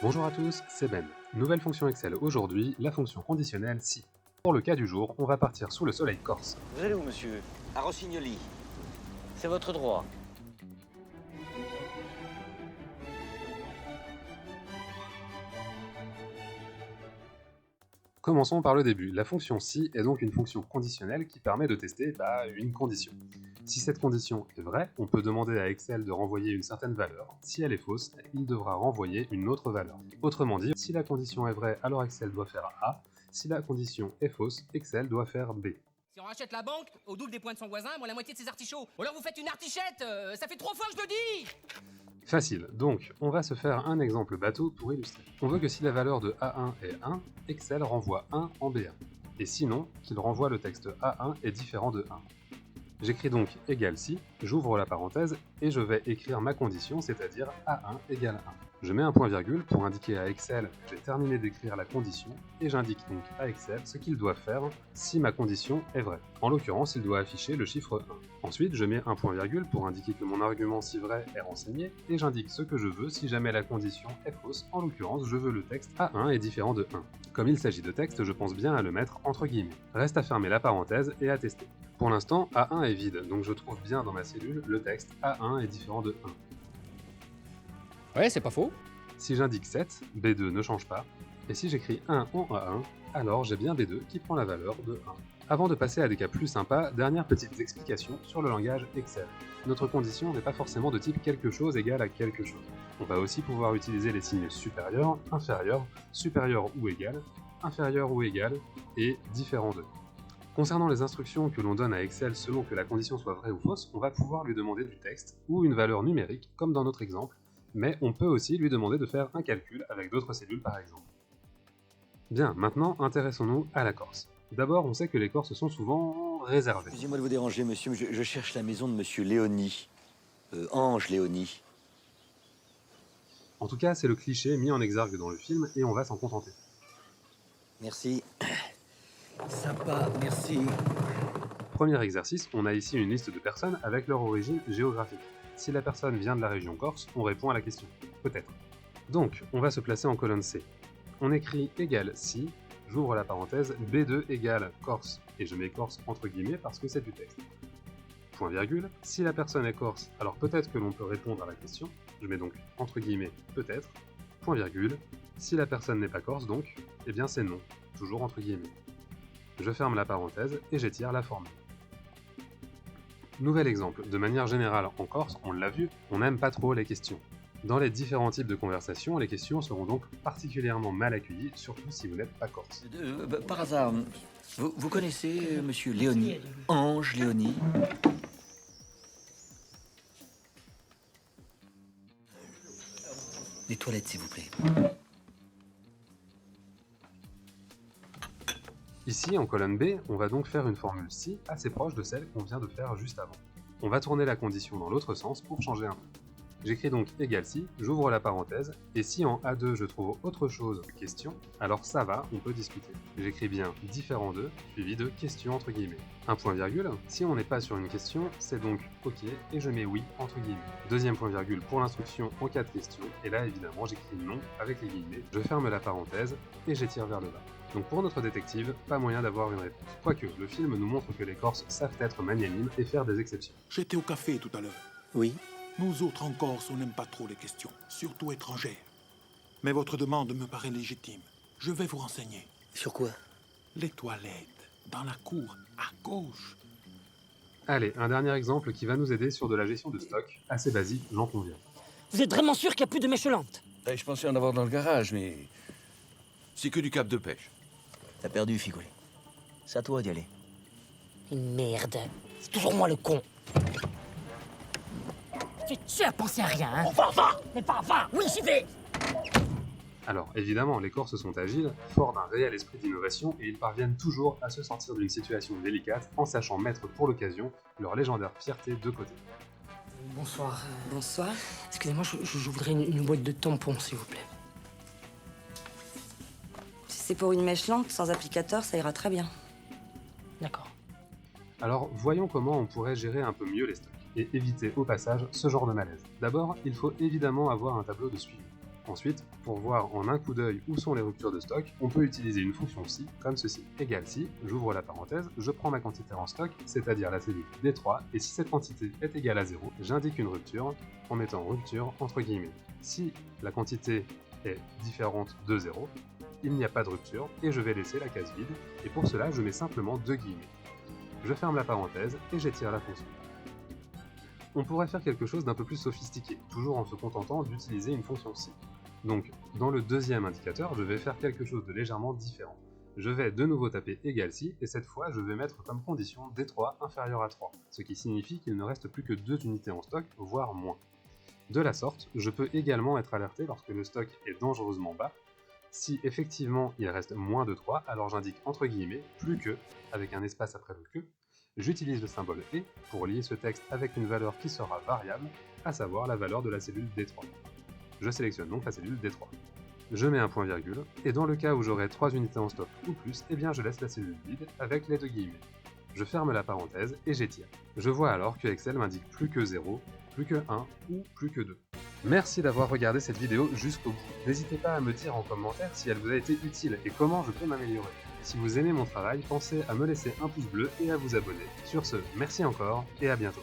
Bonjour à tous, c'est Ben. Nouvelle fonction Excel aujourd'hui, la fonction conditionnelle si. Pour le cas du jour, on va partir sous le soleil corse. Vous allez où, monsieur? À Rossignoli. C'est votre droit. Commençons par le début. La fonction si est donc une fonction conditionnelle qui permet de tester une condition. Si cette condition est vraie, on peut demander à Excel de renvoyer une certaine valeur. Si elle est fausse, il devra renvoyer une autre valeur. Autrement dit, si la condition est vraie, alors Excel doit faire A. Si la condition est fausse, Excel doit faire B. Si on rachète la banque, au double des points de son voisin, moi la moitié de ses artichauts. Ou alors vous faites une artichette, ça fait 3 fois que je le dis. Facile, donc on va se faire un exemple bateau pour illustrer. On veut que si la valeur de A1 est 1, Excel renvoie 1 en B1. Et sinon, qu'il renvoie le texte A1 est différent de 1. J'écris donc égale si, j'ouvre la parenthèse et je vais écrire ma condition, c'est-à-dire A1 égale 1. Je mets un point virgule pour indiquer à Excel que j'ai terminé d'écrire la condition et j'indique donc à Excel ce qu'il doit faire si ma condition est vraie. En l'occurrence, il doit afficher le chiffre 1. Ensuite, je mets un point virgule pour indiquer que mon argument si vrai est renseigné et j'indique ce que je veux si jamais la condition est fausse. En l'occurrence, je veux le texte A1 est différent de 1. Comme il s'agit de texte, je pense bien à le mettre entre guillemets. Reste à fermer la parenthèse et à tester. Pour l'instant, A1 est vide, donc je trouve bien dans ma cellule le texte A1 est différent de 1. Ouais, c'est pas faux. Si j'indique 7, B2 ne change pas, et si j'écris 1 en A1, alors j'ai bien B2 qui prend la valeur de 1. Avant de passer à des cas plus sympas, dernière petite explication sur le langage Excel. Notre condition n'est pas forcément de type quelque chose égale à quelque chose. On va aussi pouvoir utiliser les signes supérieur, inférieur, supérieur ou égal, inférieur ou égal, et différent de. Concernant les instructions que l'on donne à Excel selon que la condition soit vraie ou fausse, on va pouvoir lui demander du texte ou une valeur numérique, comme dans notre exemple, mais on peut aussi lui demander de faire un calcul avec d'autres cellules par exemple. Bien, maintenant intéressons-nous à la Corse. D'abord, on sait que les Corses sont souvent réservés. Excusez-moi de vous déranger, monsieur, mais je cherche la maison de monsieur Léonie. Ange Léonie. En tout cas, c'est le cliché mis en exergue dans le film et on va s'en contenter. Merci. Sympa, merci. Premier exercice, on a ici une liste de personnes avec leur origine géographique. Si la personne vient de la région Corse, on répond à la question. Peut-être. Donc, on va se placer en colonne C. On écrit égale si, j'ouvre la parenthèse, B2 égale Corse, et je mets Corse entre guillemets parce que c'est du texte. Point virgule, si la personne est Corse, alors peut-être que l'on peut répondre à la question, je mets donc entre guillemets peut-être, point virgule, si la personne n'est pas Corse donc, eh bien c'est non, toujours entre guillemets. Je ferme la parenthèse et j'étire la formule. Nouvel exemple, de manière générale en Corse, on l'a vu, on n'aime pas trop les questions. Dans les différents types de conversations, les questions seront donc particulièrement mal accueillies, surtout si vous n'êtes pas corse. Par hasard, vous connaissez monsieur Léonie? Ange Léonie? Les toilettes, s'il vous plaît. Ici, en colonne B, on va donc faire une formule si assez proche de celle qu'on vient de faire juste avant. On va tourner la condition dans l'autre sens pour changer un peu. J'écris donc égal si, j'ouvre la parenthèse, et si en A2 je trouve autre chose que question, alors ça va, on peut discuter. J'écris bien différent de, suivi de question entre guillemets. Un point virgule, si on n'est pas sur une question, c'est donc ok, et je mets oui entre guillemets. Deuxième point virgule pour l'instruction en cas de question, et là évidemment j'écris non avec les guillemets, je ferme la parenthèse, et j'étire vers le bas. Donc pour notre détective, pas moyen d'avoir une réponse. Quoique, le film nous montre que les Corses savent être magnanimes et faire des exceptions. J'étais au café tout à l'heure. Oui. Nous autres en Corse, on n'aime pas trop les questions, surtout étrangères. Mais votre demande me paraît légitime. Je vais vous renseigner. Sur quoi? Les toilettes, dans la cour, à gauche. Allez, un dernier exemple qui va nous aider sur de la gestion de stock, assez basique, j'en conviens. Vous êtes vraiment sûr qu'il n'y a plus de mèche lente? Je pensais en avoir dans le garage, mais c'est que du cap de pêche. T'as perdu, Figolé. C'est à toi d'y aller. Merde, c'est toujours moi le con. Tu as pensé à rien, hein? Va! Mais va! Oui, j'y vais! Alors, évidemment, les Corses sont agiles, forts d'un réel esprit d'innovation et ils parviennent toujours à se sortir d'une situation délicate en sachant mettre pour l'occasion leur légendaire fierté de côté. Bonsoir. Bonsoir. Excusez-moi, je voudrais une boîte de tampons, s'il vous plaît. Si c'est pour une mèche lente, sans applicateur, ça ira très bien. D'accord. Alors, voyons comment on pourrait gérer un peu mieux les stocks et éviter au passage ce genre de malaise. D'abord, il faut évidemment avoir un tableau de suivi. Ensuite, pour voir en un coup d'œil où sont les ruptures de stock, on peut utiliser une fonction si comme ceci. Égale si, j'ouvre la parenthèse, je prends ma quantité en stock, c'est-à-dire la cellule D3, et si cette quantité est égale à 0, j'indique une rupture en mettant rupture entre guillemets. Si la quantité est différente de 0, il n'y a pas de rupture et je vais laisser la case vide, et pour cela je mets simplement 2 guillemets. Je ferme la parenthèse et j'étire la fonction. On pourrait faire quelque chose d'un peu plus sophistiqué, toujours en se contentant d'utiliser une fonction si. Donc, dans le deuxième indicateur, je vais faire quelque chose de légèrement différent. Je vais de nouveau taper égal si, et cette fois je vais mettre comme condition D3 inférieur à 3, ce qui signifie qu'il ne reste plus que 2 unités en stock, voire moins. De la sorte, je peux également être alerté lorsque le stock est dangereusement bas. Si effectivement il reste moins de 3, alors j'indique entre guillemets plus que, avec un espace après le que. J'utilise le symbole et pour lier ce texte avec une valeur qui sera variable, à savoir la valeur de la cellule D3. Je sélectionne donc la cellule D3. Je mets un point virgule, et dans le cas où j'aurai 3 unités en stock ou plus, eh bien je laisse la cellule vide avec les 2 guillemets. Je ferme la parenthèse et j'étire. Je vois alors que Excel m'indique plus que 0, plus que 1 ou plus que 2. Merci d'avoir regardé cette vidéo jusqu'au bout. N'hésitez pas à me dire en commentaire si elle vous a été utile et comment je peux m'améliorer. Si vous aimez mon travail, pensez à me laisser un pouce bleu et à vous abonner. Sur ce, merci encore et à bientôt.